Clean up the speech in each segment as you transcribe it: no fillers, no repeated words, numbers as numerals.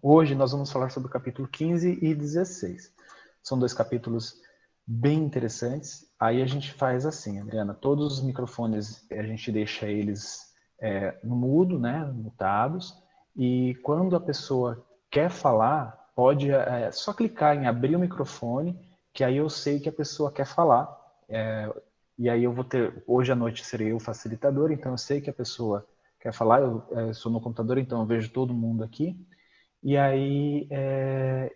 Hoje nós vamos falar sobre o capítulo 15 e 16. São dois capítulos bem interessantes. Aí a gente faz assim, Adriana, todos os microfones a gente deixa eles no mudo, né, mutados, e quando a pessoa quer falar, pode só clicar em abrir o microfone, que aí eu sei que a pessoa quer falar. E aí eu vou ter, hoje à noite serei eu o facilitador, então eu sei que a pessoa quer falar, eu sou no computador, então eu vejo todo mundo aqui. E aí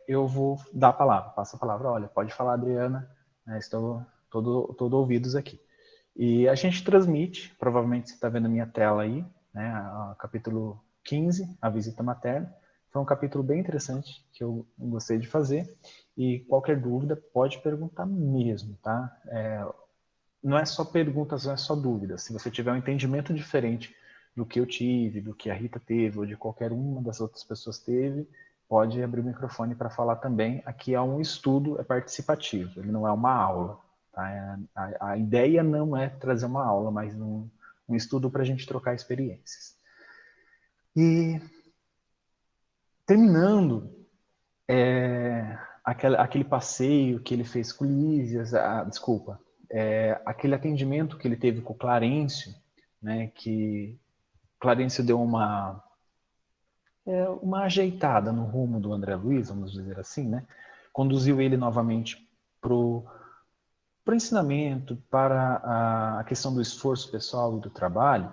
eu vou dar a palavra, passo a palavra, olha, pode falar, Adriana, né, estou todo ouvidos aqui. E a gente transmite, provavelmente você está vendo a minha tela aí, né, capítulo 15, a visita materna. Foi um capítulo bem interessante que eu gostei de fazer. E qualquer dúvida pode perguntar mesmo, tá? Não é só perguntas, não é só dúvidas. Se você tiver um entendimento diferente do que eu tive, do que a Rita teve, ou de qualquer uma das outras pessoas teve, pode abrir o microfone para falar também. Aqui é um estudo, é participativo, ele não é uma aula. Tá? A ideia não é trazer uma aula, mas um estudo para a gente trocar experiências. E terminando aquele passeio que ele fez com Lísias, aquele atendimento que ele teve com o Clarencio, né, que Clarencio deu uma ajeitada no rumo do André Luiz, vamos dizer assim, né, conduziu ele novamente para o ensinamento, para a questão do esforço pessoal e do trabalho.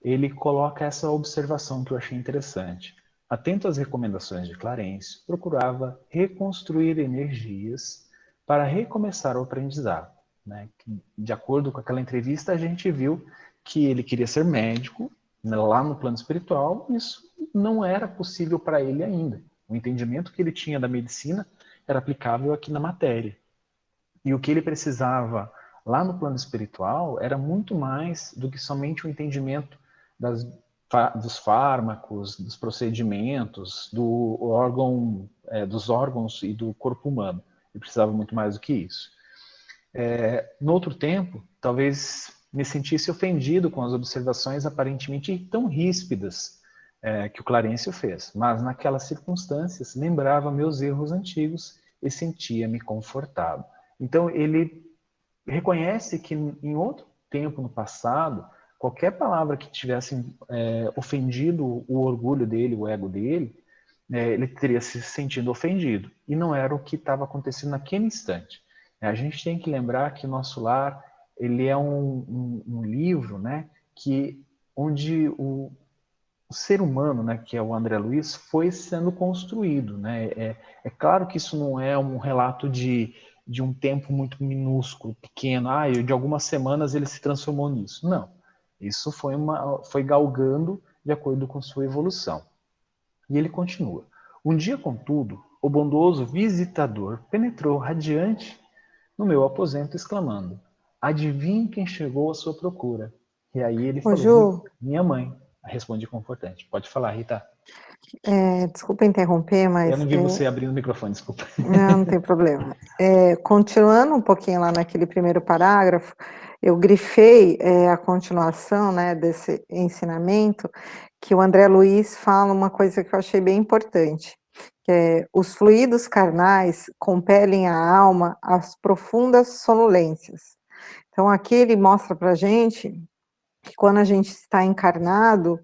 Ele coloca essa observação que eu achei interessante. Atento às recomendações de Clarencio, procurava reconstruir energias para recomeçar o aprendizado. Né? De acordo com aquela entrevista, a gente viu que ele queria ser médico, né, lá no plano espiritual, isso não era possível para ele ainda. O entendimento que ele tinha da medicina era aplicável aqui na matéria. E o que ele precisava lá no plano espiritual era muito mais do que somente o entendimento dos fármacos, dos procedimentos, dos órgãos e do corpo humano. Ele precisava muito mais do que isso. No outro tempo, talvez me sentisse ofendido com as observações aparentemente tão ríspidas que o Clarencio fez, mas naquelas circunstâncias lembrava meus erros antigos e sentia-me confortado. Então ele reconhece que em outro tempo no passado, qualquer palavra que tivesse ofendido o orgulho dele, o ego dele, ele teria se sentido ofendido. E não era o que estava acontecendo naquele instante. A gente tem que lembrar que o Nosso Lar ele é um livro, né, onde o ser humano, né, que é o André Luiz, foi sendo construído. Né? É claro que isso não é um relato de um tempo muito minúsculo, pequeno, de algumas semanas ele se transformou nisso. Não. Isso foi galgando de acordo com sua evolução. E ele continua. Um dia, contudo, o bondoso visitador penetrou radiante no meu aposento, exclamando: adivinhe quem chegou à sua procura? E aí ele Ô, falou: Ju, minha mãe. Responde confortante. Pode falar, Rita. desculpa interromper, Eu mas não vi você abrindo o microfone, desculpa. não tem problema. Continuando um pouquinho lá naquele primeiro parágrafo, eu grifei a continuação, né, desse ensinamento, que o André Luiz fala uma coisa que eu achei bem importante, que é: os fluidos carnais compelem a alma às profundas sonolências. Então, aqui ele mostra para a gente que quando a gente está encarnado,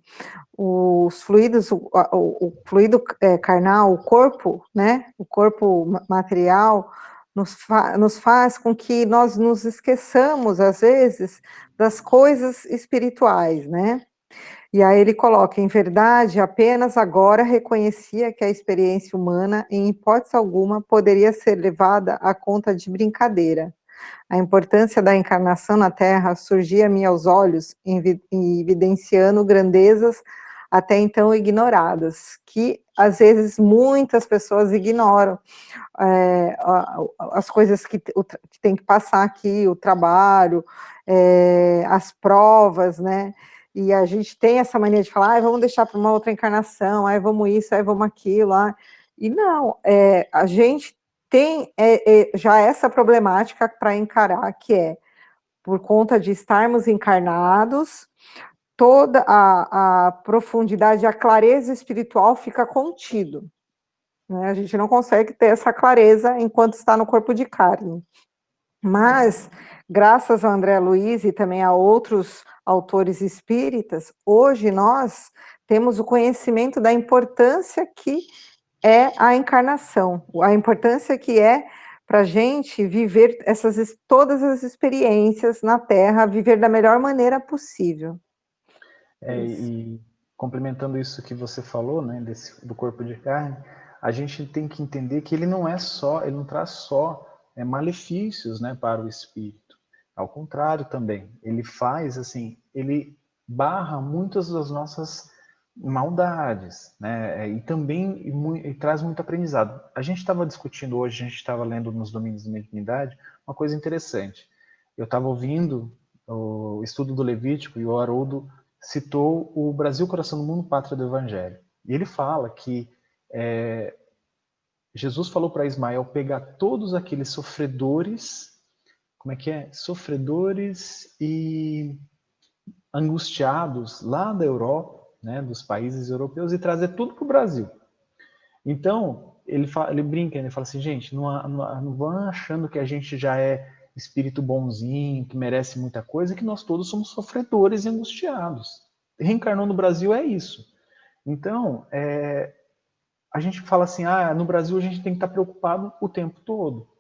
os fluidos, o fluido carnal, o corpo, né, o corpo material, nos faz com que nós nos esqueçamos, às vezes, das coisas espirituais, né? E aí ele coloca: em verdade, apenas agora reconhecia que a experiência humana, em hipótese alguma, poderia ser levada à conta de brincadeira. A importância da encarnação na Terra surgia-me aos olhos, evidenciando grandezas até então ignoradas, que às vezes muitas pessoas ignoram as coisas que tem que passar aqui, o trabalho, as provas, né? E a gente tem essa mania de falar: vamos deixar para uma outra encarnação, vamos isso, vamos aquilo, e não, a gente tem já essa problemática para encarar, que é, por conta de estarmos encarnados, toda a profundidade, a clareza espiritual fica contido. né? A gente não consegue ter essa clareza enquanto está no corpo de carne. Mas, graças ao André Luiz e também a outros autores espíritas, hoje nós temos o conhecimento da importância que é a encarnação, a importância que é para a gente viver todas as experiências na Terra, viver da melhor maneira possível. E complementando isso que você falou, né, do corpo de carne, a gente tem que entender que ele não traz só malefícios, né, para o espírito. Ao contrário também, ele faz assim, ele barra muitas das nossas maldades, né, e também e traz muito aprendizado. A gente estava discutindo hoje, a gente estava lendo nos Domínios da Mediunidade, uma coisa interessante. Eu estava ouvindo o estudo do Levítico e o Haroldo citou o Brasil, Coração do Mundo, Pátria do Evangelho. E ele fala que Jesus falou para Ismael pegar todos aqueles sofredores, como é que é? Sofredores e angustiados lá da Europa, né, dos países europeus, e trazer tudo para o Brasil. Então, ele brinca, ele fala assim, gente, não vão achando que a gente já é espírito bonzinho, que merece muita coisa, que nós todos somos sofredores e angustiados. Reencarnou no Brasil é isso. Então, a gente fala assim, no Brasil a gente tem que estar preocupado o tempo todo.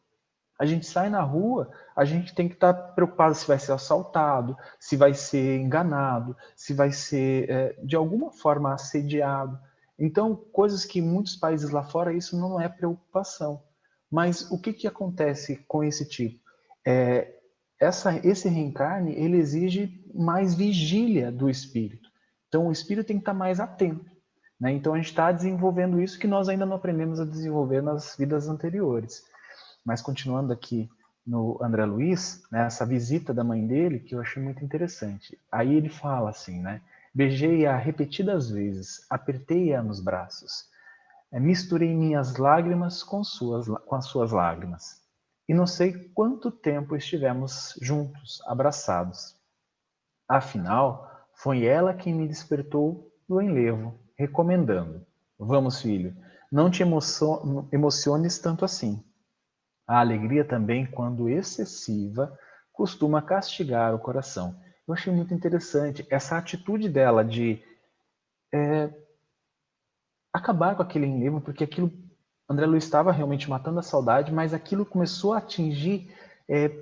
A gente sai na rua, a gente tem que estar preocupado se vai ser assaltado, se vai ser enganado, se vai ser, de alguma forma, assediado. Então, coisas que em muitos países lá fora, isso não é preocupação. Mas o que acontece com esse tipo? Esse reencarne, ele exige mais vigília do espírito. Então, o espírito tem que estar mais atento. Né? Então, a gente está desenvolvendo isso que nós ainda não aprendemos a desenvolver nas vidas anteriores. Mas continuando aqui no André Luiz, né, essa visita da mãe dele, que eu achei muito interessante. Aí ele fala assim, né? Beijei-a repetidas vezes, apertei-a nos braços, misturei minhas lágrimas com as suas lágrimas. E não sei quanto tempo estivemos juntos, abraçados. Afinal, foi ela quem me despertou do enlevo, recomendando: Vamos, filho, não te emociones tanto assim. A alegria também, quando excessiva, costuma castigar o coração. Eu achei muito interessante essa atitude dela de acabar com aquele enlevo, porque aquilo, André Luiz estava realmente matando a saudade, mas aquilo começou a atingir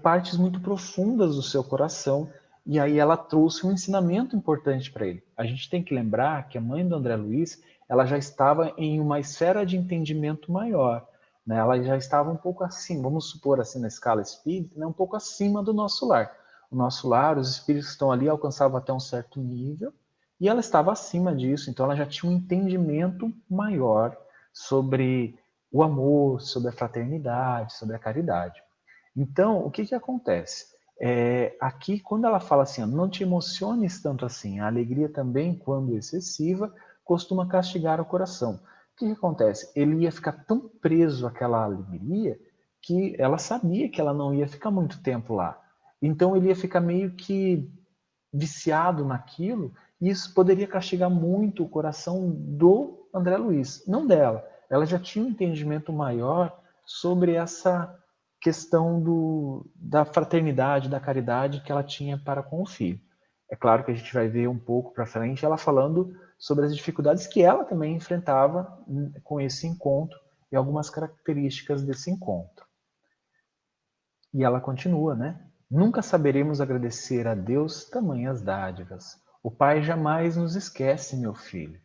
partes muito profundas do seu coração, e aí ela trouxe um ensinamento importante para ele. A gente tem que lembrar que a mãe do André Luiz, ela já estava em uma esfera de entendimento maior, né? Ela já estava um pouco acima, vamos supor assim na escala espírita, né? Um pouco acima do nosso lar. O nosso lar, os espíritos que estão ali alcançavam até um certo nível, e ela estava acima disso, então ela já tinha um entendimento maior sobre o amor, sobre a fraternidade, sobre a caridade. Então, o que acontece? Aqui, quando ela fala assim, não te emociones tanto assim, a alegria também, quando excessiva, costuma castigar o coração. O que acontece? Ele ia ficar tão preso àquela alegria que ela sabia que ela não ia ficar muito tempo lá. Então, ele ia ficar meio que viciado naquilo, e isso poderia castigar muito o coração do André Luiz, não dela. Ela já tinha um entendimento maior sobre essa questão da fraternidade, da caridade que ela tinha para com o filho. É claro que a gente vai ver um pouco para frente ela falando sobre as dificuldades que ela também enfrentava com esse encontro e algumas características desse encontro. E ela continua, né? Nunca saberemos agradecer a Deus tamanhas dádivas. O Pai jamais nos esquece, meu filho.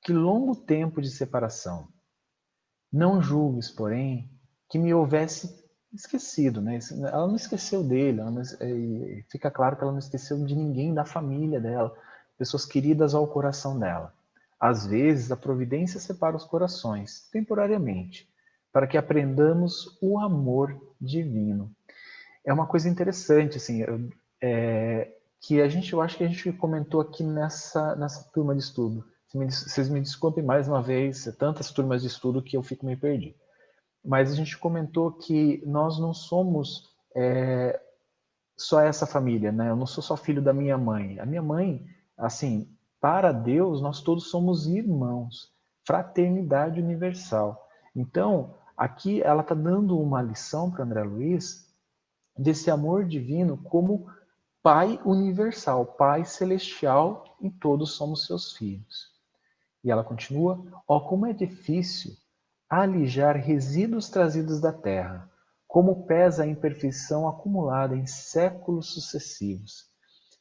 Que longo tempo de separação. Não julgues, porém, que me houvesse esquecido, né? Ela não esqueceu dele, fica claro que ela não esqueceu de ninguém da família dela, pessoas queridas ao coração dela. Às vezes, a providência separa os corações, temporariamente, para que aprendamos o amor divino. É uma coisa interessante, assim, que eu acho que a gente comentou aqui nessa turma de estudo. Vocês me desculpem mais uma vez, tantas turmas de estudo que eu fico meio perdido. Mas a gente comentou que nós não somos só essa família, né? Eu não sou só filho da minha mãe. A minha mãe, assim, para Deus, nós todos somos irmãos, fraternidade universal. Então, aqui ela está dando uma lição para André Luiz desse amor divino como Pai universal, Pai celestial, e todos somos seus filhos. E ela continua: ó, como é difícil alijar resíduos trazidos da terra, como pesa a imperfeição acumulada em séculos sucessivos.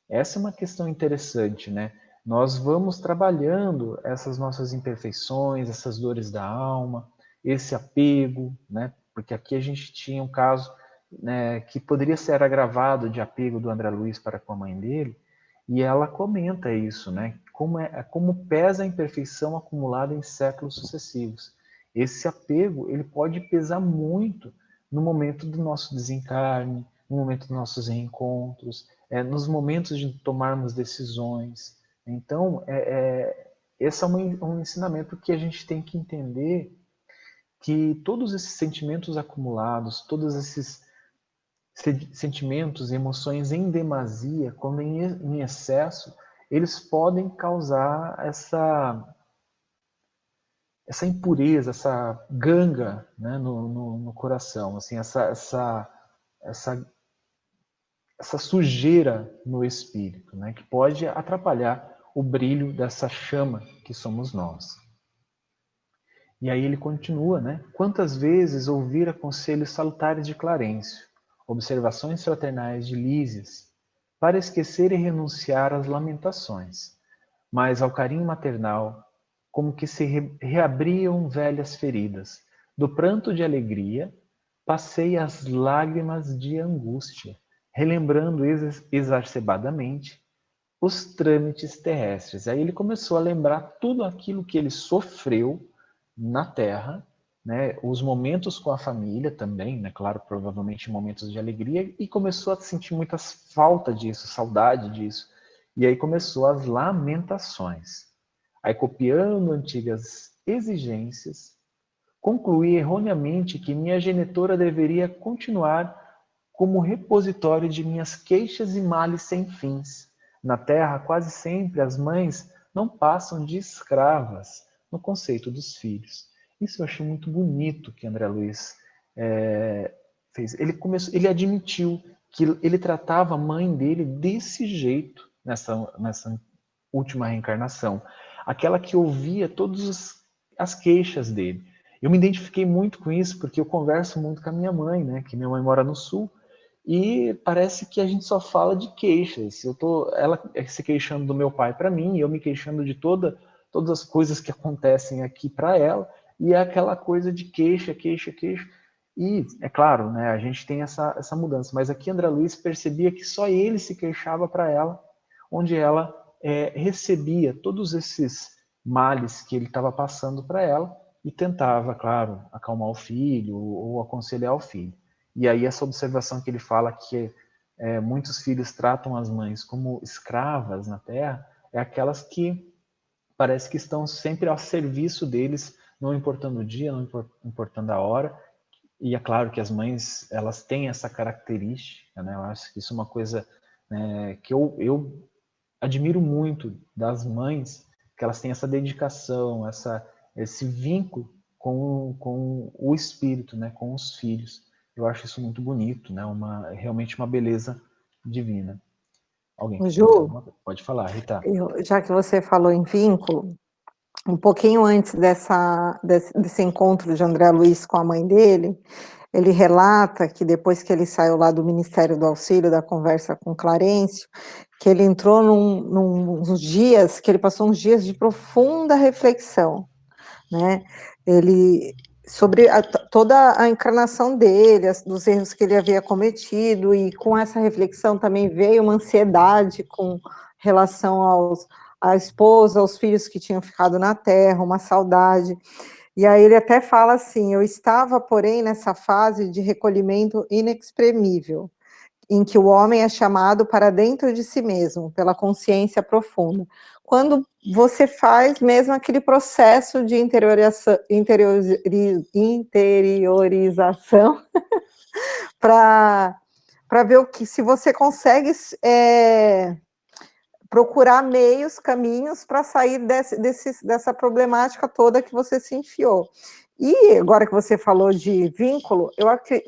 Essa é uma questão interessante, né? Nós vamos trabalhando essas nossas imperfeições, essas dores da alma, esse apego, né? Porque aqui a gente tinha um caso, né, que poderia ser agravado de apego do André Luiz para com a mãe dele, e ela comenta isso, né? Como pesa a imperfeição acumulada em séculos sucessivos. Esse apego, ele pode pesar muito no momento do nosso desencarne, no momento dos nossos reencontros, nos momentos de tomarmos decisões. Então, esse é um ensinamento que a gente tem que entender, que todos esses sentimentos acumulados, todos esses sentimentos e emoções em demasia, quando em excesso, eles podem causar essa impureza, essa ganga, né, no coração, assim, essa sujeira no espírito, né, que pode atrapalhar o brilho dessa chama que somos nós. E aí ele continua, né? Quantas vezes ouvira conselhos salutares de Clarencio, observações fraternais de Lísias, para esquecer e renunciar às lamentações, mas ao carinho maternal, como que se reabriam velhas feridas. Do pranto de alegria, passei as lágrimas de angústia, relembrando exacerbadamente os trâmites terrestres. Aí ele começou a lembrar tudo aquilo que ele sofreu na Terra, né, os momentos com a família também, né, claro, provavelmente momentos de alegria, e começou a sentir muita falta disso, saudade disso. E aí começou as lamentações. Aí, copiando antigas exigências, concluí erroneamente que minha genitora deveria continuar como repositório de minhas queixas e males sem fins. Na terra, quase sempre as mães não passam de escravas no conceito dos filhos. Isso eu achei muito bonito que André Luiz fez. Ele admitiu que ele tratava a mãe dele desse jeito nessa última reencarnação. Aquela que ouvia todas as queixas dele. Eu me identifiquei muito com isso porque eu converso muito com a minha mãe, né? Que minha mãe mora no Sul, e parece que a gente só fala de queixas. Ela se queixando do meu pai para mim, e eu me queixando de todas as coisas que acontecem aqui para ela, e é aquela coisa de queixa, queixa, queixa. E, é claro, né, a gente tem essa mudança, mas aqui André Luiz percebia que só ele se queixava para ela, onde ela recebia todos esses males que ele estava passando para ela e tentava, claro, acalmar o filho ou aconselhar o filho. E aí essa observação que ele fala que muitos filhos tratam as mães como escravas na terra, é aquelas que parece que estão sempre ao serviço deles, não importando o dia, não importando a hora. E é claro que as mães, elas têm essa característica, né? Eu acho que isso é uma coisa, né, que eu admiro muito das mães, que elas têm essa dedicação, esse vínculo com o espírito, né, com os filhos. Eu acho isso muito bonito, né, realmente uma beleza divina. Alguém quer perguntar Ju, alguma coisa? Pode falar, Rita. já que você falou em vínculo, um pouquinho antes desse encontro de André Luiz com a mãe dele, ele relata que depois que ele saiu lá do Ministério do Auxílio, da conversa com Clarencio, que ele entrou nos dias, que ele passou uns dias de profunda reflexão, né? Ele sobre toda a encarnação dele, dos erros que ele havia cometido, e com essa reflexão também veio uma ansiedade com relação à esposa, aos filhos que tinham ficado na terra, uma saudade. E aí ele até fala assim: eu estava, porém, nessa fase de recolhimento inexprimível, em que o homem é chamado para dentro de si mesmo, pela consciência profunda. Quando você faz mesmo aquele processo de interiorização para ver se você consegue procurar meios, caminhos para sair dessa problemática toda que você se enfiou. E agora que você falou de vínculo,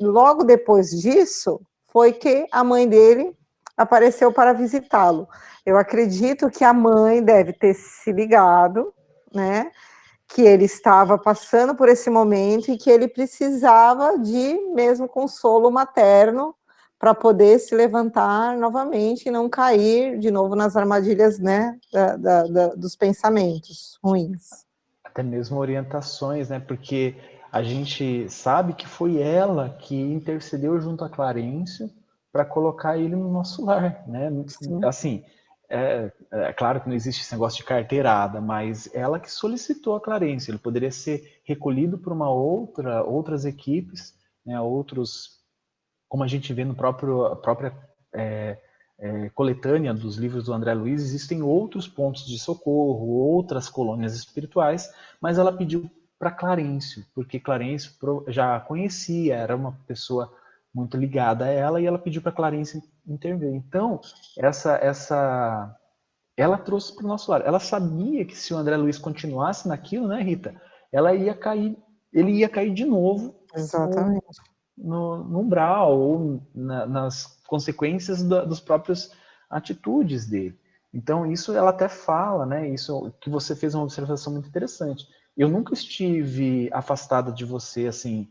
logo depois disso, foi que a mãe dele apareceu para visitá-lo. Eu acredito que a mãe deve ter se ligado, né, que ele estava passando por esse momento e que ele precisava de mesmo consolo materno para poder se levantar novamente e não cair de novo nas armadilhas, né, dos pensamentos ruins. Até mesmo orientações, né? Porque a gente sabe que foi ela que intercedeu junto a Clarencio para colocar ele no nosso lar, né? Sim. Assim, é claro que não existe esse negócio de carteirada, mas ela que solicitou a Clarencio. Ele poderia ser recolhido por outras equipes, né? Outros, como a gente vê no própria coletânea dos livros do André Luiz, existem outros pontos de socorro, outras colônias espirituais, mas ela pediu para Clarencio, porque Clarencio já conhecia, era uma pessoa muito ligada a ela, e ela pediu para Clarencio intervir. Então, ela trouxe para o nosso lar. Ela sabia que se o André Luiz continuasse naquilo, né, Rita, ele ia cair de novo. Exatamente. No umbral ou nas consequências dos próprios atitudes dele. Então, isso ela até fala, né? Isso que você fez uma observação muito interessante. Eu nunca estive afastada de você, assim,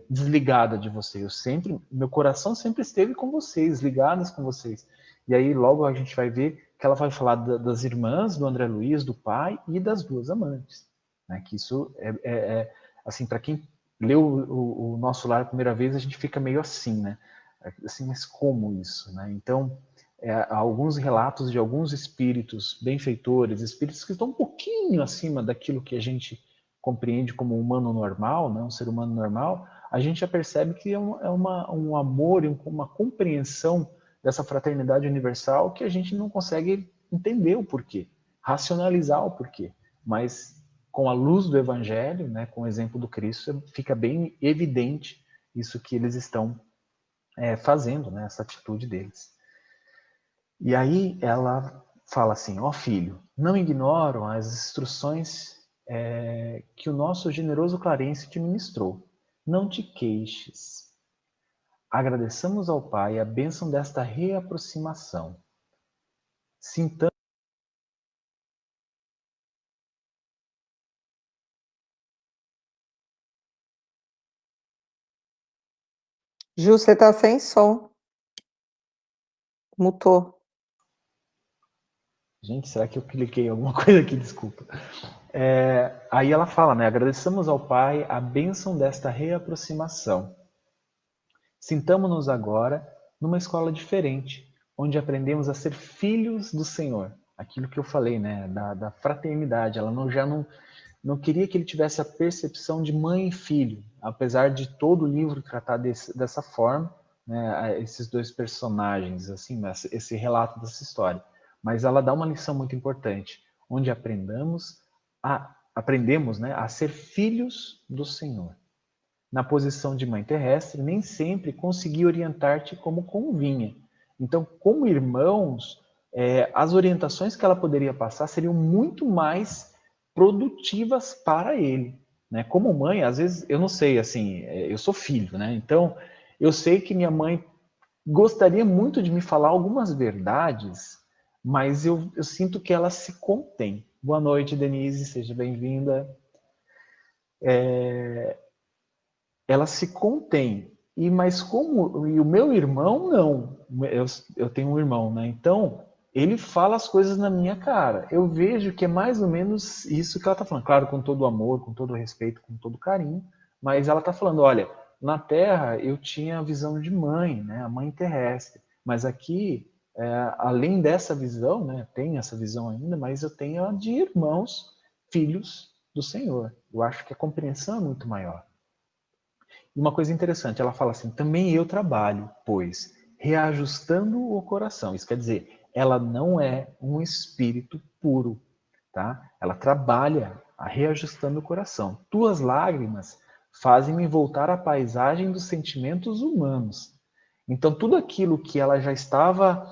desligada de você. Meu coração sempre esteve com vocês, ligadas com vocês. E aí, logo a gente vai ver que ela vai falar das irmãs do André Luiz, do pai e das duas amantes. Né? Que isso assim, para quem leu o Nosso Lar a primeira vez, a gente fica meio assim, né? Assim, mas como isso, né? Então, há alguns relatos de alguns espíritos benfeitores, espíritos que estão um pouquinho acima daquilo que a gente compreende como humano normal, né? Um ser humano normal, a gente já percebe que um amor e uma compreensão dessa fraternidade universal que a gente não consegue entender o porquê, racionalizar o porquê, mas com a luz do Evangelho, né, com o exemplo do Cristo, fica bem evidente isso que eles estão fazendo, né, essa atitude deles. E aí ela fala assim, ó filho, não ignoram as instruções que o nosso generoso Clarencio te ministrou. Não te queixes. Agradeçamos ao Pai a bênção desta reaproximação. Sintamos Ju, você está sem som. Mutou. Gente, será que eu cliquei em alguma coisa aqui? Desculpa. Aí ela fala, né? Agradeçamos ao Pai a bênção desta reaproximação. Sintamo-nos agora numa escola diferente, onde aprendemos a ser filhos do Senhor. Aquilo que eu falei, né? Da fraternidade. Ela já não queria que ele tivesse a percepção de mãe e filho, apesar de todo o livro tratar dessa forma, né? Esses dois personagens, assim, esse relato dessa história. Mas ela dá uma lição muito importante, onde aprendemos, né, a ser filhos do Senhor. Na posição de mãe terrestre, nem sempre consegui orientar-te como convinha. Então, como irmãos, as orientações que ela poderia passar seriam muito mais produtivas para ele. Né? Como mãe, às vezes, eu não sei, assim, eu sou filho, né? Então, eu sei que minha mãe gostaria muito de me falar algumas verdades, mas eu sinto que ela se contém. Boa noite, Denise, seja bem-vinda. Ela se contém. Mas e o meu irmão não. Eu tenho um irmão, né? Então, ele fala as coisas na minha cara. Eu vejo que é mais ou menos isso que ela está falando. Claro, com todo o amor, com todo o respeito, com todo o carinho, mas ela está falando, olha, na Terra eu tinha a visão de mãe, né? A mãe terrestre. Mas aqui, além dessa visão, né? Tem essa visão ainda, mas eu tenho a de irmãos, filhos do Senhor. Eu acho que a compreensão é muito maior. E uma coisa interessante, ela fala assim, também eu trabalho, pois, reajustando o coração. Isso quer dizer, ela não é um espírito puro, tá? Ela trabalha reajustando o coração. Tuas lágrimas fazem-me voltar à paisagem dos sentimentos humanos. Então, tudo aquilo que ela já estava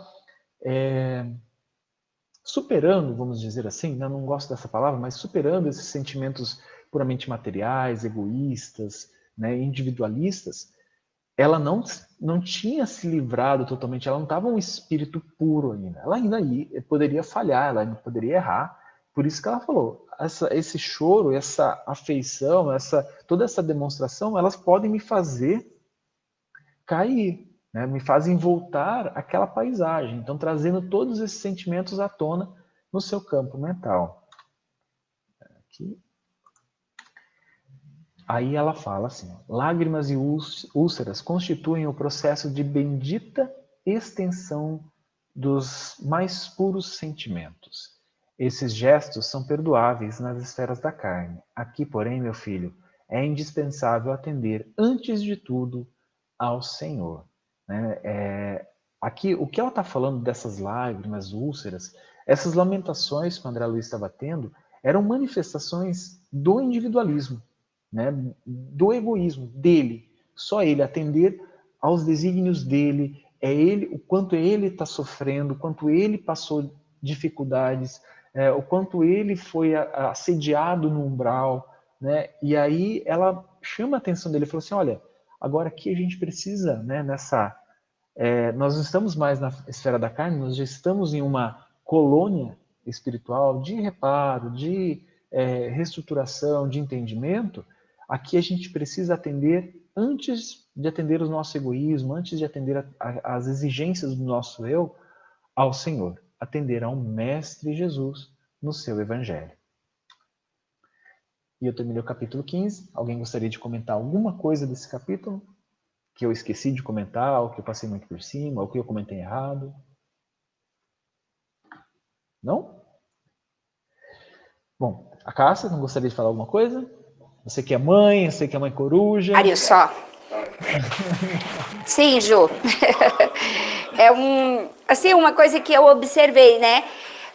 superando, vamos dizer assim, né? Eu não gosto dessa palavra, mas superando esses sentimentos puramente materiais, egoístas, né, individualistas, ela não tinha se livrado totalmente, ela não estava um espírito puro ainda. Ela ainda poderia falhar, ela ainda poderia errar. Por isso que ela falou, esse choro, essa afeição, toda essa demonstração, elas podem me fazer cair, né? Me fazem voltar àquela paisagem. Então, trazendo todos esses sentimentos à tona no seu campo mental. Aqui. Aí ela fala assim, lágrimas e úlceras constituem o processo de bendita extensão dos mais puros sentimentos. Esses gestos são perdoáveis nas esferas da carne. Aqui, porém, meu filho, é indispensável atender, antes de tudo, ao Senhor. Né? Aqui, o que ela está falando dessas lágrimas, úlceras, essas lamentações que o André Luiz estava tendo, eram manifestações do individualismo, né, do egoísmo dele, só ele atender aos desígnios dele, é ele, o quanto ele está sofrendo, o quanto ele passou dificuldades, o quanto ele foi assediado no umbral, né? E aí ela chama a atenção dele e falou assim, olha, agora aqui a gente precisa, né, nós não estamos mais na esfera da carne, nós já estamos em uma colônia espiritual de reparo, de reestruturação, de entendimento. Aqui a gente precisa atender, antes de atender o nosso egoísmo, antes de atender as exigências do nosso eu, ao Senhor. Atender ao Mestre Jesus no seu Evangelho. E eu terminei o capítulo 15. Alguém gostaria de comentar alguma coisa desse capítulo? Que eu esqueci de comentar, ou que eu passei muito por cima, ou que eu comentei errado? Não? Bom, a Cássia, não gostaria de falar alguma coisa? Você que é mãe, eu sei que é mãe coruja. Olha só. Sim, Ju. Assim, uma coisa que eu observei, né?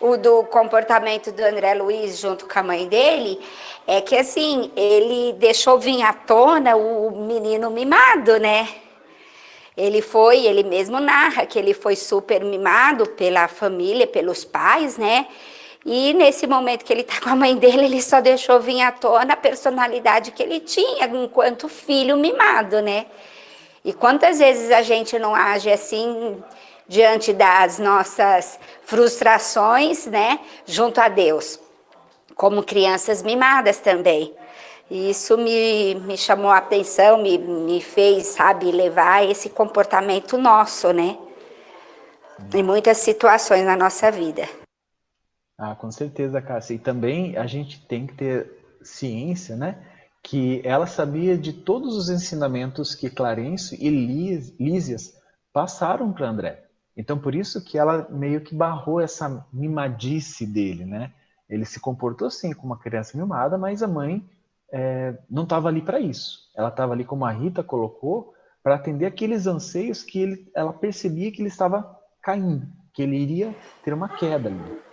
O do comportamento do André Luiz junto com a mãe dele, é que assim, ele deixou vir à tona o menino mimado, né? Ele mesmo narra que ele foi super mimado pela família, pelos pais, né? E nesse momento que ele tá com a mãe dele, ele só deixou vir à tona a personalidade que ele tinha enquanto filho mimado, né? E quantas vezes a gente não age assim diante das nossas frustrações, né? Junto a Deus, como crianças mimadas também. E isso me chamou a atenção, me fez, sabe, levar esse comportamento nosso, né? Em muitas situações na nossa vida. Ah, com certeza, Cássia. E também a gente tem que ter ciência, né? Que ela sabia de todos os ensinamentos que Clarencio e Lísias passaram para André. Então, por isso que ela meio que barrou essa mimadice dele, né? Ele se comportou sim como uma criança mimada, mas a mãe não estava ali para isso. Ela estava ali, como a Rita colocou, para atender aqueles anseios que ela percebia que ele estava caindo, que ele iria ter uma queda ali.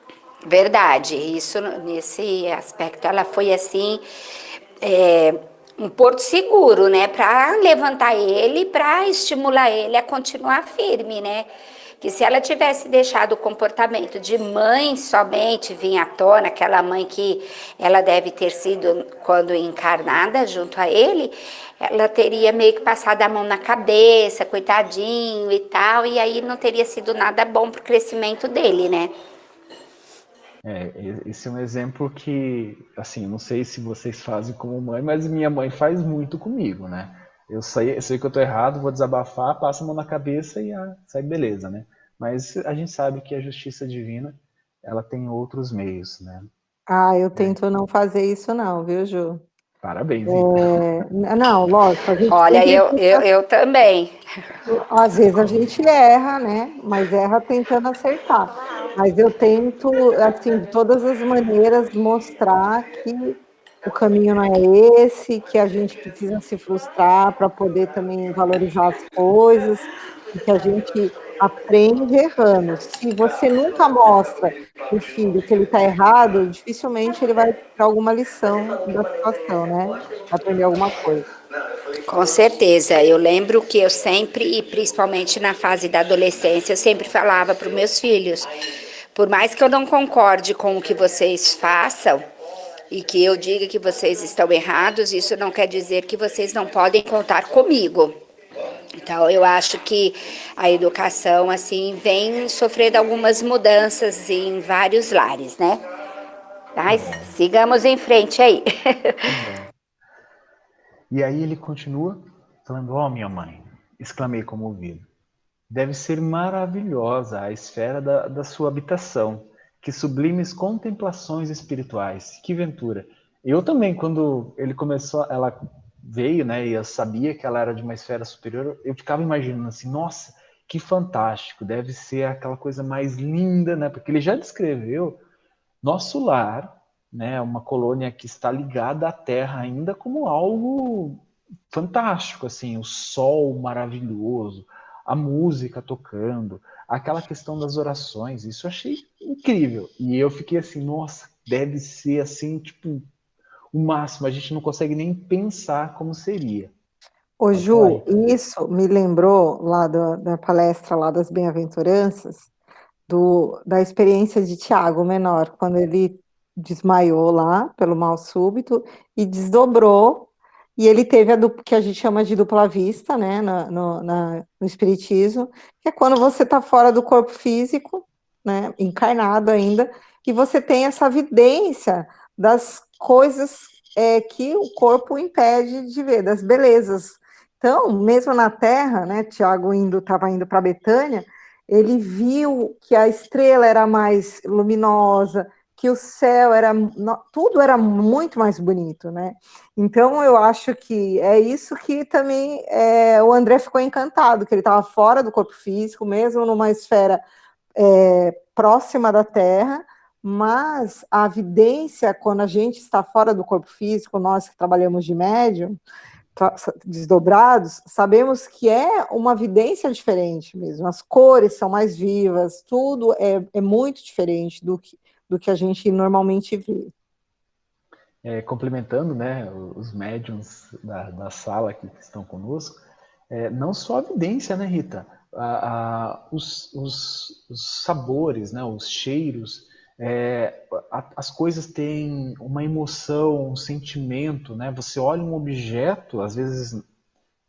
Verdade, isso nesse aspecto ela foi assim, um porto seguro, né, para levantar ele, para estimular ele a continuar firme, né? Que se ela tivesse deixado o comportamento de mãe somente vir à tona, aquela mãe que ela deve ter sido quando encarnada junto a ele, ela teria meio que passado a mão na cabeça, coitadinho e tal, e aí não teria sido nada bom pro crescimento dele, né? Esse é um exemplo que, assim, não sei se vocês fazem como mãe, mas minha mãe faz muito comigo, né? Eu sei que eu tô errado, vou desabafar, passo a mão na cabeça e sai beleza, né? Mas a gente sabe que a justiça divina, ela tem outros meios, né? Ah, eu tento não fazer isso não, viu, Ju? Parabéns, Rita. Não, lógico, a gente Olha, sempre eu também. às vezes a gente erra, né? Mas erra tentando acertar. Mas eu tento, assim, de todas as maneiras, mostrar que o caminho não é esse, que a gente precisa se frustrar para poder também valorizar as coisas, e que a gente aprende errando. Se você nunca mostra o filho que ele está errado, dificilmente ele vai ter alguma lição da situação, né? Vai aprender alguma coisa. Com certeza, eu lembro que eu sempre, e principalmente na fase da adolescência, eu sempre falava para os meus filhos, Por mais que eu não concorde com o que vocês façam e que eu diga que vocês estão errados, isso não quer dizer que vocês não podem contar comigo. Então, eu acho que a educação, assim, vem sofrendo algumas mudanças em vários lares, né? Mas sigamos em frente aí. Que bom. E aí ele continua falando: ó, minha mãe, exclamei comovido, deve ser maravilhosa a esfera da sua habitação, que sublimes contemplações espirituais, que ventura. Eu também, quando ele começou, ela veio, né, e eu sabia que ela era de uma esfera superior, eu ficava imaginando assim, nossa, que fantástico, deve ser aquela coisa mais linda, né, porque ele já descreveu nosso lar, né, uma colônia que está ligada à Terra ainda como algo fantástico, assim, o sol maravilhoso, a música tocando, aquela questão das orações, isso eu achei incrível. E eu fiquei assim, nossa, deve ser assim, tipo, o máximo, a gente não consegue nem pensar como seria. Ô Pode falar Ju, aí. isso me lembrou lá da palestra lá das bem-aventuranças, da experiência de Tiago Menor, quando ele desmaiou lá pelo mal súbito e desdobrou, e ele teve que a gente chama de dupla vista, né, no espiritismo, que é quando você está fora do corpo físico, né, encarnado ainda, e você tem essa evidência das coisas que o corpo impede de ver, das belezas. Então, mesmo na Terra, né, Tiago estava indo para Betânia, ele viu que a estrela era mais luminosa, que o céu tudo era muito mais bonito, né? Então eu acho que é isso que também o André ficou encantado, que ele estava fora do corpo físico, mesmo numa esfera próxima da Terra, mas a evidência, quando a gente está fora do corpo físico, nós que trabalhamos de médium, desdobrados, sabemos que é uma evidência diferente mesmo. As cores são mais vivas, tudo é muito diferente do que a gente normalmente vê. Complementando, né, os médiums da sala aqui que estão conosco, não só a evidência, né, Rita? Os sabores, né, os cheiros, as coisas têm uma emoção, um sentimento, né? Você olha um objeto, às vezes em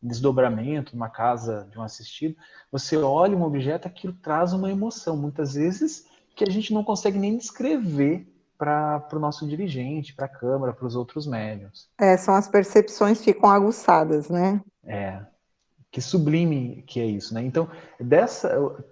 desdobramento, numa casa de um assistido, você olha um objeto, aquilo traz uma emoção, muitas vezes que a gente não consegue nem descrever para o nosso dirigente, para a câmara, para os outros médiuns. São as percepções ficam aguçadas, né? Que sublime que é isso, né? Então,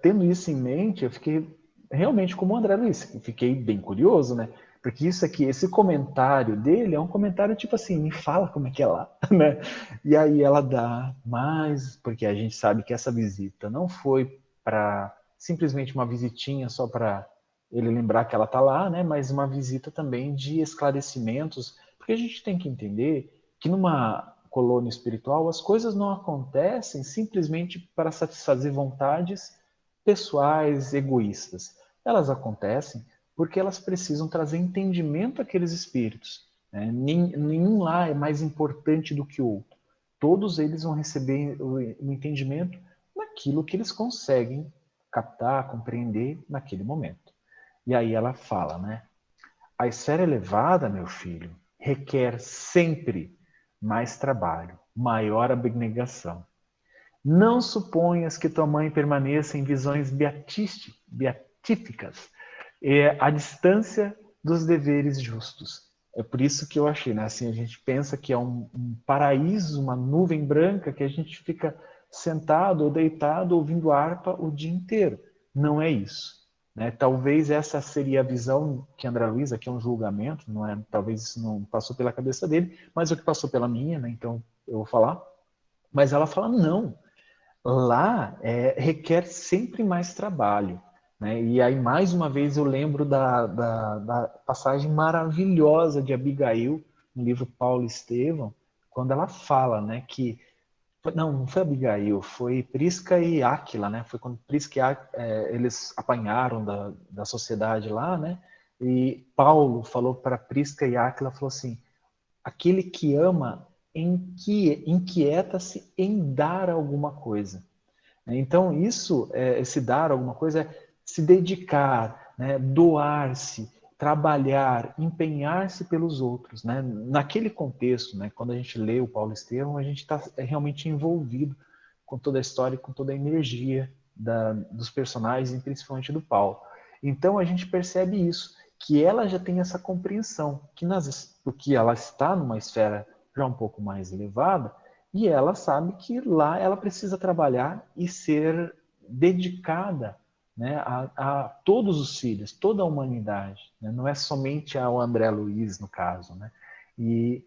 tendo isso em mente, eu fiquei realmente como o André Luiz, fiquei bem curioso, né? Porque isso aqui, esse comentário dele é um comentário tipo assim, me fala como é que é lá, né? E aí ela dá mais, porque a gente sabe que essa visita não foi para simplesmente uma visitinha só para ele lembrar que ela tá lá, né? Mas uma visita também de esclarecimentos, porque a gente tem que entender que numa colônia espiritual, as coisas não acontecem simplesmente para satisfazer vontades pessoais, egoístas. Elas acontecem porque elas precisam trazer entendimento àqueles espíritos. Né? Nenhum lá é mais importante do que o outro. Todos eles vão receber o entendimento naquilo que eles conseguem captar, compreender naquele momento. E aí ela fala, né? A esfera elevada, meu filho, requer sempre mais trabalho, maior abnegação. Não suponhas que tua mãe permaneça em visões beatíficas, à distância dos deveres justos. É por isso que eu achei, né? Assim, a gente pensa que é um paraíso, uma nuvem branca que a gente fica sentado ou deitado ouvindo harpa o dia inteiro. Não é isso. Né? Talvez essa seria a visão que André Luiz, aqui é um julgamento, não é? Talvez isso não passou pela cabeça dele, mas o que passou pela minha, né? Então eu vou falar. Mas ela fala, não, lá requer sempre mais trabalho. Né? E aí, mais uma vez, eu lembro da passagem maravilhosa de Abigail, no livro Paulo e Estevão, quando ela fala, né, que não foi Abigail, foi Prisca e Áquila, né? Foi quando Prisca e Áquila, eles apanharam da sociedade lá, né? E Paulo falou para Prisca e Áquila, falou assim, aquele que ama inquieta-se em dar alguma coisa. Então, esse dar alguma coisa é se dedicar, né, doar-se, trabalhar, empenhar-se pelos outros, né? Naquele contexto, né, quando a gente lê o Paulo Estevam, a gente está realmente envolvido com toda a história, com toda a energia dos personagens, e principalmente do Paulo. Então a gente percebe isso, que ela já tem essa compreensão, porque ela está numa esfera já um pouco mais elevada, e ela sabe que lá ela precisa trabalhar e ser dedicada, né, a todos os filhos, toda a humanidade, né? Não é somente ao André Luiz, no caso, né? E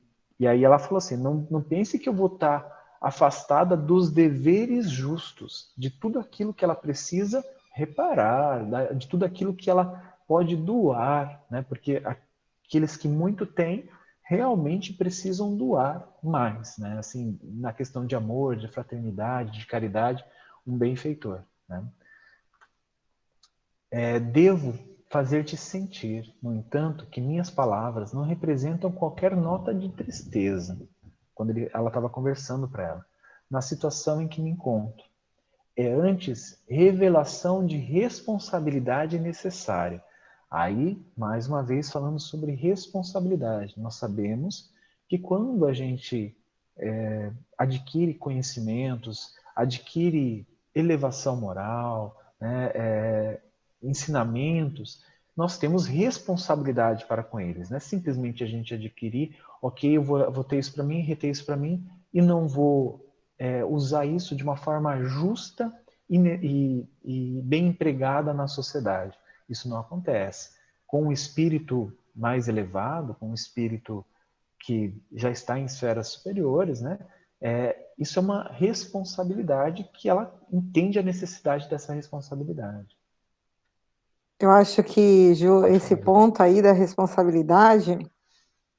aí ela falou assim, não pense que eu vou estar afastada dos deveres justos, de tudo aquilo que ela precisa reparar, de tudo aquilo que ela pode doar, né? Porque aqueles que muito têm realmente precisam doar mais, né? Assim, na questão de amor, de fraternidade, de caridade, um benfeitor, né? Devo fazer-te sentir, no entanto, que minhas palavras não representam qualquer nota de tristeza, quando ela estava conversando para ela, na situação em que me encontro. É antes revelação de responsabilidade necessária. Aí, mais uma vez, falando sobre responsabilidade. Nós sabemos que quando a gente adquire conhecimentos, adquire elevação moral, né, ensinamentos, nós temos responsabilidade para com eles. Não é simplesmente a gente adquirir, ok, eu vou ter isso para mim, reter isso para mim, e não vou usar isso de uma forma justa e bem empregada na sociedade. Isso não acontece. Com um espírito mais elevado, com um espírito que já está em esferas superiores, né? Isso é uma responsabilidade que ela entende a necessidade dessa responsabilidade. Eu acho que, Ju, Pode esse falar, Ju. ponto aí da responsabilidade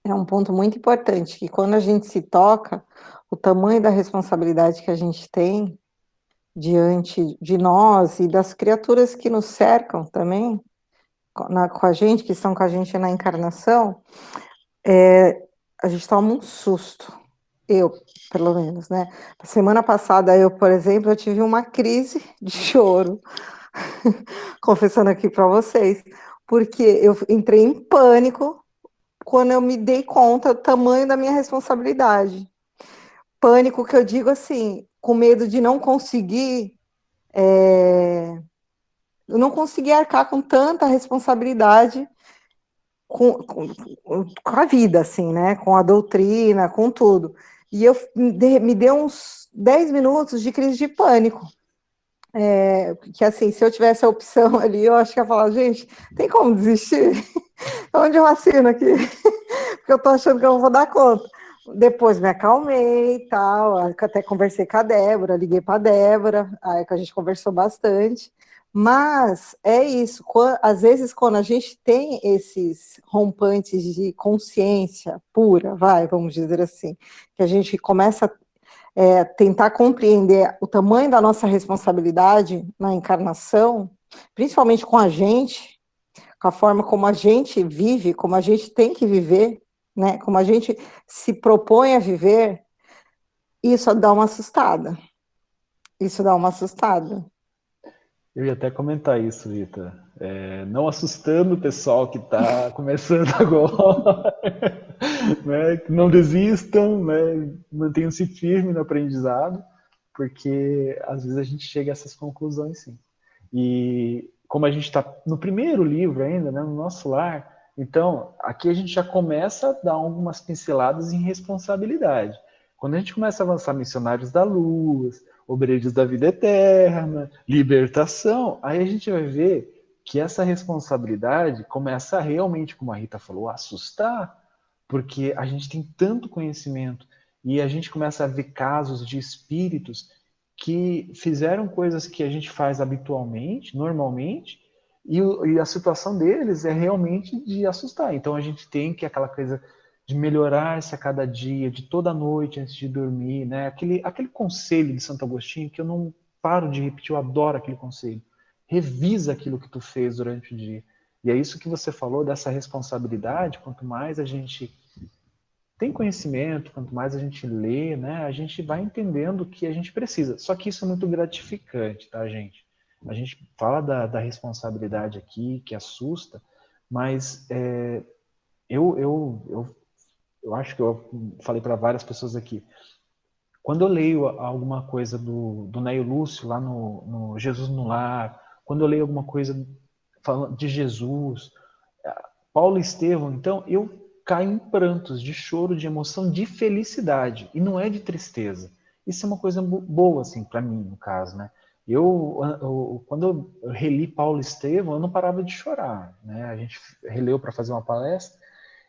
é um ponto muito importante, que quando a gente se toca, o tamanho da responsabilidade que a gente tem diante de nós e das criaturas que nos cercam também, com a gente, que estão com a gente na encarnação, a gente toma um susto. Eu, pelo menos, né? Semana passada, por exemplo, eu tive uma crise de choro, confessando aqui para vocês, porque eu entrei em pânico quando eu me dei conta do tamanho da minha responsabilidade. Pânico que eu digo assim, com medo de não conseguir, eu não conseguir arcar com tanta responsabilidade com a vida, assim, né? Com a doutrina, com tudo. E me deu uns 10 minutos de crise de pânico. Que assim, se eu tivesse a opção ali, eu acho que ia falar, gente, tem como desistir? Onde eu assino aqui? Porque eu tô achando que eu não vou dar conta. Depois me acalmei e tal, até conversei com a Débora, liguei para a Débora, aí que a gente conversou bastante. Mas é isso, às vezes quando a gente tem esses rompantes de consciência pura, vamos dizer assim, que a gente começa a tentar compreender o tamanho da nossa responsabilidade na encarnação, principalmente com a gente, com a forma como a gente vive, como a gente tem que viver, né? Como a gente se propõe a viver, isso dá uma assustada. Isso dá uma assustada. Eu ia até comentar isso, Rita. Não assustando o pessoal que está começando agora, né? Não desistam, né? Mantenham-se firmes no aprendizado, porque às vezes a gente chega a essas conclusões, sim. E como a gente está no primeiro livro ainda, né, no nosso lar, então aqui a gente já começa a dar algumas pinceladas em responsabilidade. Quando a gente começa a avançar missionários da luz, obreiros da vida eterna, libertação, aí a gente vai ver que essa responsabilidade começa a realmente, como a Rita falou, a assustar, porque a gente tem tanto conhecimento e a gente começa a ver casos de espíritos que fizeram coisas que a gente faz habitualmente, normalmente, e a situação deles é realmente de assustar. Então a gente tem que aquela coisa de melhorar-se a cada dia, de toda noite antes de dormir, né? Aquele conselho de Santo Agostinho que eu não paro de repetir, eu adoro aquele conselho. Revisa aquilo que tu fez durante o dia. E é isso que você falou dessa responsabilidade, quanto mais a gente tem conhecimento, quanto mais a gente lê, né, a gente vai entendendo o que a gente precisa. Só que isso é muito gratificante, tá, gente? A gente fala da responsabilidade aqui, que assusta, mas eu acho que eu falei para várias pessoas aqui, quando eu leio alguma coisa do Neio Lúcio, lá no Jesus no Lar, quando eu leio alguma coisa falando de Jesus, Paulo e Estevão, então eu caio em prantos de choro, de emoção, de felicidade, e não é de tristeza. Isso é uma coisa boa, assim, para mim, no caso, né? Quando eu reli Paulo e Estevão, eu não parava de chorar, né? A gente releu para fazer uma palestra.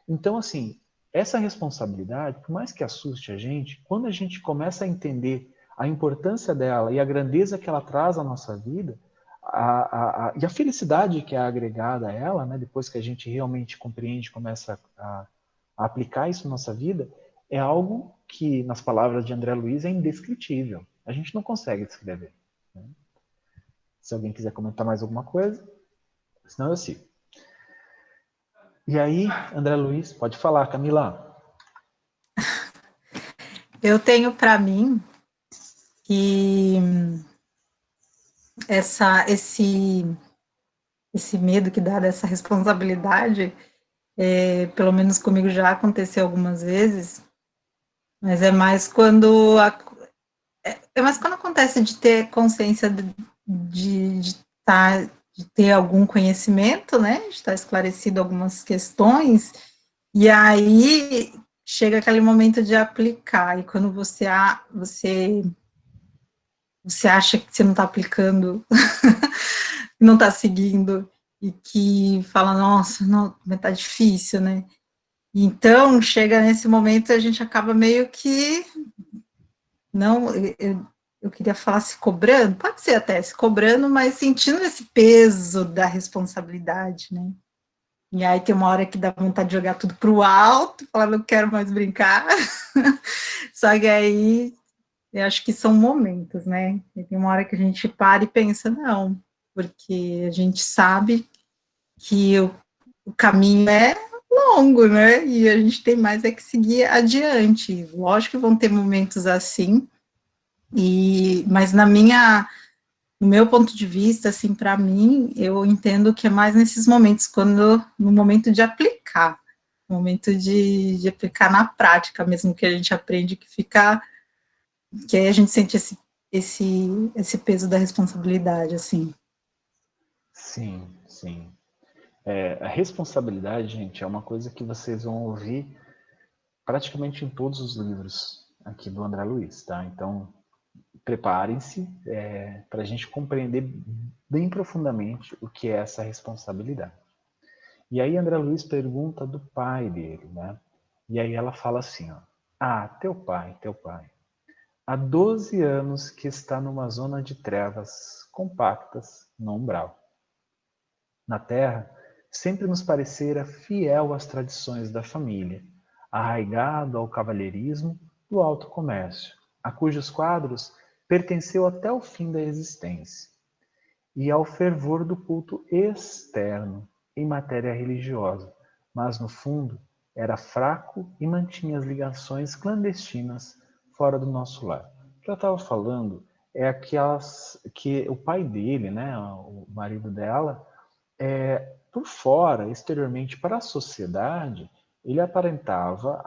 Então, assim, essa responsabilidade, por mais que assuste a gente, quando a gente começa a entender a importância dela e a grandeza que ela traz à nossa vida, e a felicidade que é agregada a ela, né, depois que a gente realmente compreende, começa a aplicar isso na nossa vida, é algo que, nas palavras de André Luiz, é indescritível. A gente não consegue descrever. Né? Se alguém quiser comentar mais alguma coisa, senão eu sigo. E aí, André Luiz, pode falar, Camila. Eu tenho para mim que esse medo que dá dessa responsabilidade, pelo menos comigo já aconteceu algumas vezes, mas é mais quando acontece de ter consciência de ter algum conhecimento, né, de estar esclarecido algumas questões, e aí chega aquele momento de aplicar, e quando você acha que você não está aplicando, não está seguindo, e que fala, nossa, não, mas tá difícil, né? Então, chega nesse momento, a gente acaba meio que, não, eu queria falar se cobrando, pode ser até se cobrando, mas sentindo esse peso da responsabilidade, né? E aí tem uma hora que dá vontade de jogar tudo para o alto, falar, não quero mais brincar. Só que aí, eu acho que são momentos, né? E tem uma hora que a gente para e pensa, não, porque a gente sabe que o caminho é longo, né? E a gente tem mais é que seguir adiante. Lógico que vão ter momentos assim, mas no meu ponto de vista, assim, para mim, eu entendo que é mais nesses momentos, no momento de aplicar, no momento de aplicar na prática, mesmo que a gente aprende que aí a gente sente esse peso da responsabilidade, assim. Sim, sim. A responsabilidade, gente, é uma coisa que vocês vão ouvir praticamente em todos os livros aqui do André Luiz, tá? Então, preparem-se para a gente compreender bem profundamente o que é essa responsabilidade. E aí André Luiz pergunta do pai dele, né? E aí ela fala assim, ó, teu pai, há 12 anos que está numa zona de trevas compactas no umbral. Na terra, sempre nos parecera fiel às tradições da família, arraigado ao cavalheirismo do alto comércio, a cujos quadros pertenceu até o fim da existência, e ao fervor do culto externo em matéria religiosa, mas no fundo era fraco e mantinha as ligações clandestinas fora do nosso lar. O que eu estava falando é aquelas que o pai dele, né, o marido dela, por fora, exteriormente, para a sociedade, ele aparentava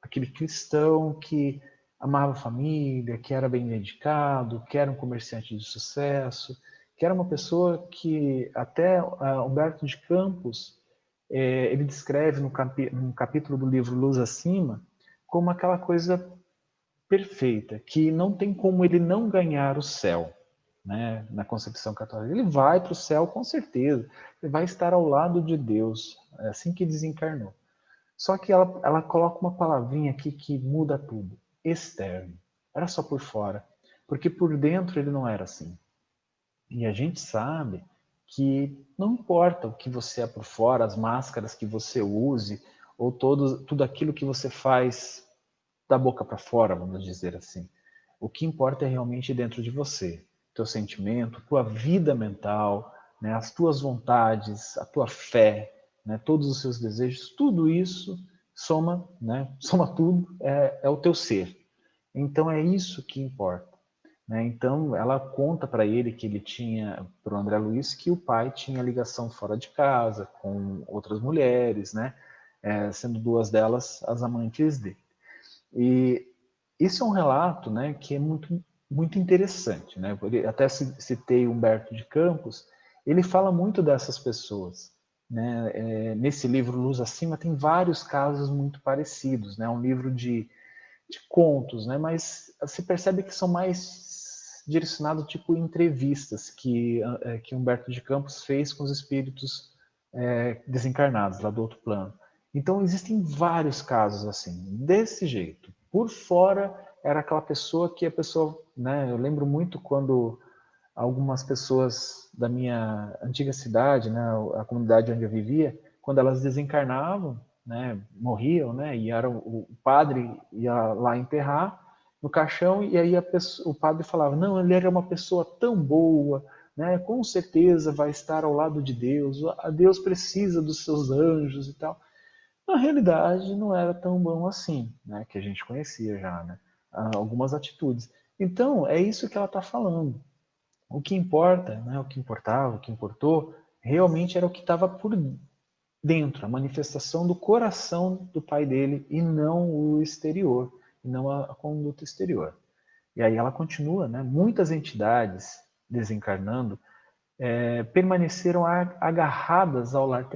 aquele cristão que amava a família, que era bem dedicado, que era um comerciante de sucesso, que era uma pessoa que até Humberto de Campos, ele descreve no capítulo do livro Luz Acima, como aquela coisa perfeita, que não tem como ele não ganhar o céu. Né, na concepção católica, ele vai para o céu com certeza, ele vai estar ao lado de Deus, assim que desencarnou. Só que ela coloca uma palavrinha aqui que muda tudo, externo. Era só por fora, porque por dentro ele não era assim. E a gente sabe que não importa o que você é por fora, as máscaras que você use, ou tudo aquilo que você faz da boca para fora, vamos dizer assim. O que importa é realmente dentro de você. Teu sentimento, tua vida mental, né, as tuas vontades, a tua fé, né, todos os seus desejos, tudo isso soma, né, soma tudo, é o teu ser. Então é isso que importa. né? Então, ela conta para ele que ele tinha, para o André Luiz, que o pai tinha ligação fora de casa, com outras mulheres, né? Sendo duas delas as amantes dele. E isso é um relato, né, que é muito, muito interessante, né? Até citei Humberto de Campos, ele fala muito dessas pessoas, né? Nesse livro Luz Acima tem vários casos muito parecidos, né? Um livro de contos, né? Mas se percebe que são mais direcionados tipo entrevistas que Humberto de Campos fez com os espíritos desencarnados lá do outro plano. Então existem vários casos assim, desse jeito. Por fora era aquela pessoa que a pessoa, né? Eu lembro muito quando algumas pessoas da minha antiga cidade, né, a comunidade onde eu vivia, quando elas desencarnavam, né, morriam, né, e era o padre ia lá enterrar no caixão e aí o padre falava, não, ele era uma pessoa tão boa, né, com certeza vai estar ao lado de Deus, a Deus precisa dos seus anjos e tal. Na realidade, não era tão bom assim, né, que a gente conhecia já, né, algumas atitudes. Então, é isso que ela está falando. O que importa, né, o que importava, o que importou, realmente era o que estava por dentro, a manifestação do coração do pai dele e não o exterior, e não a conduta exterior. E aí ela continua, né, muitas entidades desencarnando permaneceram agarradas ao lar,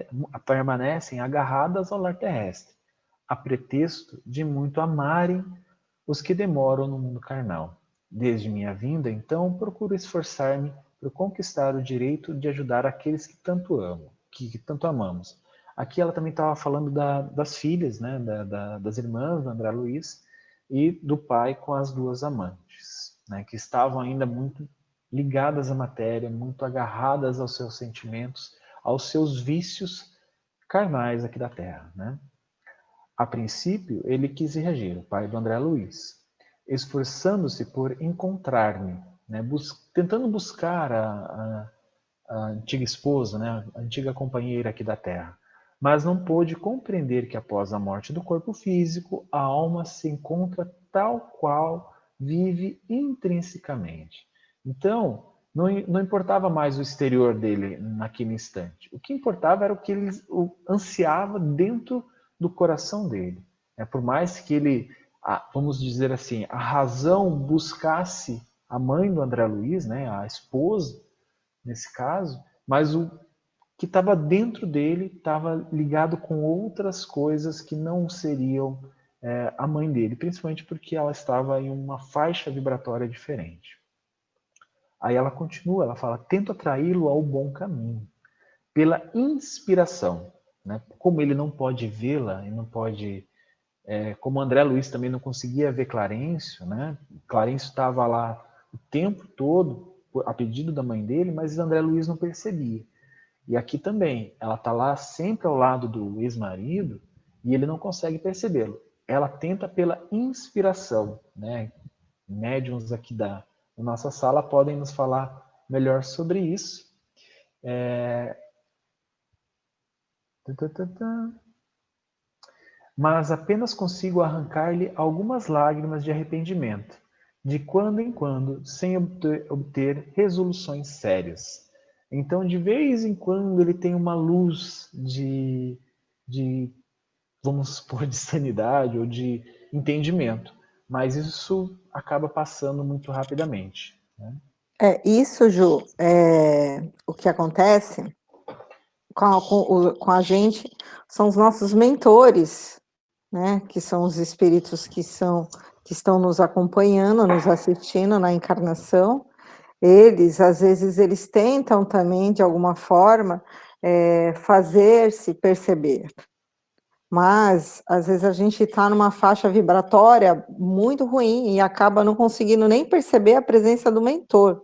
permanecem agarradas ao lar terrestre, a pretexto de muito amarem os que demoram no mundo carnal. Desde minha vinda, então, procuro esforçar-me por conquistar o direito de ajudar aqueles que tanto amo, que tanto amamos. Aqui ela também estava falando das filhas, né, das irmãs do André Luiz e do pai com as duas amantes, né, que estavam ainda muito ligadas à matéria, muito agarradas aos seus sentimentos, aos seus vícios carnais aqui da Terra, né? A princípio, ele quis reagir, o pai do André Luiz, esforçando-se por encontrar-me, né, tentando buscar a antiga esposa, né, a antiga companheira aqui da Terra, mas não pôde compreender que após a morte do corpo físico, a alma se encontra tal qual vive intrinsecamente. Então, não importava mais o exterior dele naquele instante. O que importava era o que ele ansiava dentro do coração dele. Por mais que ele, vamos dizer assim, a razão buscasse a mãe do André Luiz, né, a esposa, nesse caso, mas o que estava dentro dele estava ligado com outras coisas que não seriam a mãe dele, principalmente porque ela estava em uma faixa vibratória diferente. Aí ela continua, ela fala, tento atraí-lo ao bom caminho, pela inspiração, né? Como ele não pode vê-la, e não pode... como André Luiz também não conseguia ver Clarencio, né? Clarencio estava lá o tempo todo, a pedido da mãe dele, mas André Luiz não percebia. E aqui também, ela está lá sempre ao lado do ex-marido e ele não consegue percebê-lo. Ela tenta pela inspiração, né? Médiuns aqui da nossa sala podem nos falar melhor sobre isso. Mas apenas consigo arrancar-lhe algumas lágrimas de arrependimento, de quando em quando, sem obter resoluções sérias. Então, de vez em quando, ele tem uma luz de vamos supor, de sanidade ou de entendimento, mas isso acaba passando muito rapidamente, né? Isso, Ju, o que acontece com a gente são os nossos mentores, né, que são os espíritos que estão nos acompanhando, nos assistindo na encarnação. Eles, às vezes, eles tentam também, de alguma forma, fazer-se perceber. Mas, às vezes, a gente está numa faixa vibratória muito ruim e acaba não conseguindo nem perceber a presença do mentor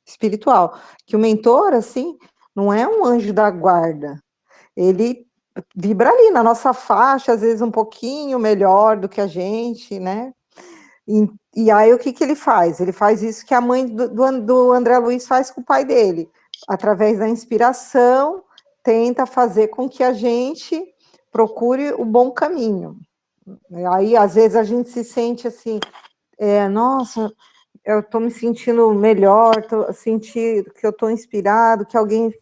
espiritual. Que o mentor, assim, não é um anjo da guarda. Ele vibra ali na nossa faixa, às vezes um pouquinho melhor do que a gente, né? E aí o que ele faz? Ele faz isso que a mãe do André Luiz faz com o pai dele. Através da inspiração, tenta fazer com que a gente procure o bom caminho. Aí, às vezes, a gente se sente assim, nossa, eu estou me sentindo melhor, sentindo que eu estou inspirado, que alguém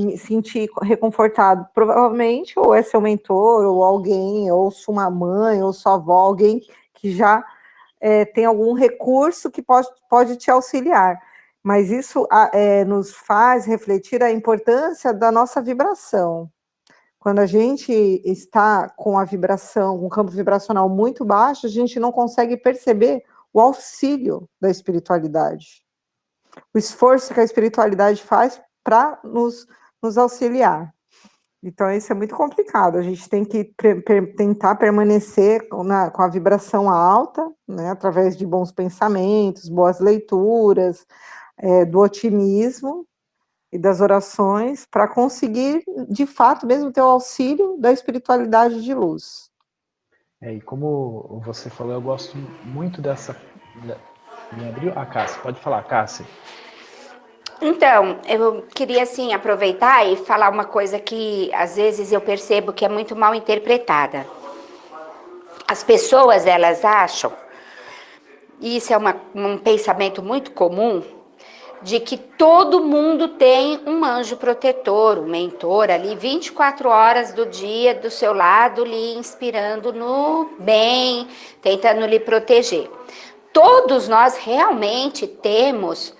me sentir reconfortado. Provavelmente, ou é seu mentor, ou alguém, ou sua mãe, ou sua avó, alguém que já tem algum recurso que pode te auxiliar. Mas isso nos faz refletir a importância da nossa vibração. Quando a gente está com a vibração, com o campo vibracional muito baixo, a gente não consegue perceber o auxílio da espiritualidade. O esforço que a espiritualidade faz para nos auxiliar. Então, isso é muito complicado. A gente tem que tentar permanecer com a vibração alta, né, através de bons pensamentos, boas leituras, do otimismo e das orações, para conseguir, de fato, mesmo ter o auxílio da espiritualidade de luz. E como você falou, eu gosto muito dessa... Me abriu? Cássia, pode falar, Cássia. Então, eu queria, assim, aproveitar e falar uma coisa que, às vezes, eu percebo que é muito mal interpretada. As pessoas, elas acham, e isso é um pensamento muito comum, de que todo mundo tem um anjo protetor, um mentor ali, 24 horas do dia do seu lado, lhe inspirando no bem, tentando lhe proteger. Todos nós realmente temos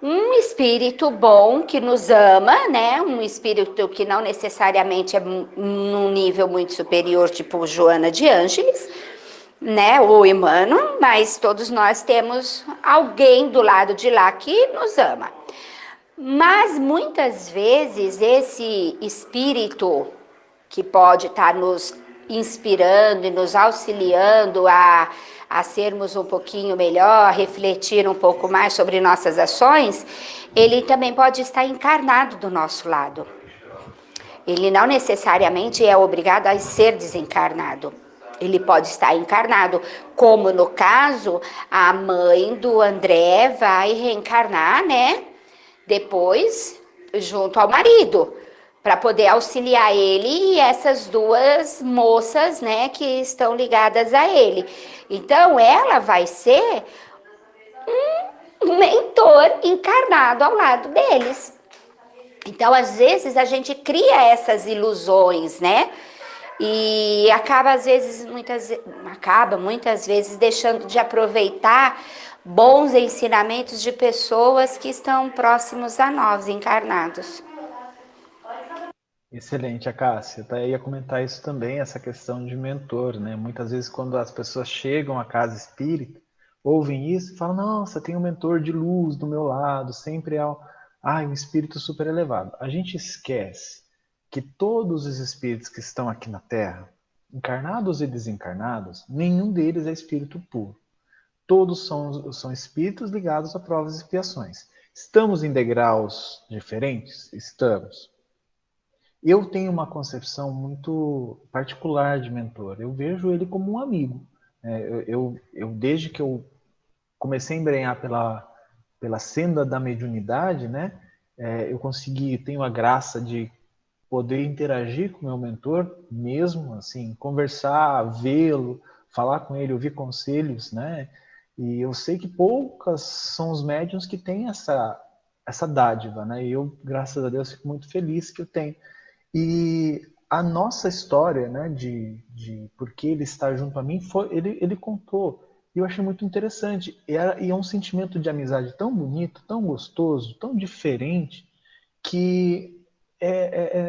um espírito bom que nos ama, né? Um espírito que não necessariamente é num nível muito superior, tipo Joana de Ângeles, né? Ou Emmanuel, mas todos nós temos alguém do lado de lá que nos ama. Mas muitas vezes esse espírito que pode estar nos inspirando e nos auxiliando a sermos um pouquinho melhor, refletir um pouco mais sobre nossas ações, ele também pode estar encarnado do nosso lado. Ele não necessariamente é obrigado a ser desencarnado. Ele pode estar encarnado, como no caso, a mãe do André vai reencarnar, né? Depois, junto ao marido, para poder auxiliar ele e essas duas moças, né, que estão ligadas a ele. Então, ela vai ser um mentor encarnado ao lado deles. Então, às vezes, a gente cria essas ilusões, né? E acaba, muitas vezes, deixando de aproveitar bons ensinamentos de pessoas que estão próximos a nós, encarnados. Excelente, Cássia. Eu ia comentar isso também, essa questão de mentor, né? Muitas vezes quando as pessoas chegam à casa espírita, ouvem isso e falam, nossa, tem um mentor de luz do meu lado, sempre é um espírito super elevado. A gente esquece que todos os espíritos que estão aqui na Terra, encarnados e desencarnados, nenhum deles é espírito puro. Todos são espíritos ligados a provas e expiações. Estamos em degraus diferentes? Estamos. Eu tenho uma concepção muito particular de mentor. Eu vejo ele como um amigo. Desde que eu comecei a embrenhar pela senda da mediunidade, né, tenho a graça de poder interagir com o meu mentor, mesmo assim, conversar, vê-lo, falar com ele, ouvir conselhos, né? E eu sei que poucas são os médiuns que têm essa dádiva, né? E eu, graças a Deus, fico muito feliz que eu tenho. E a nossa história, né, de por que ele está junto a mim, ele contou. E eu achei muito interessante. E é um sentimento de amizade tão bonito, tão gostoso, tão diferente, que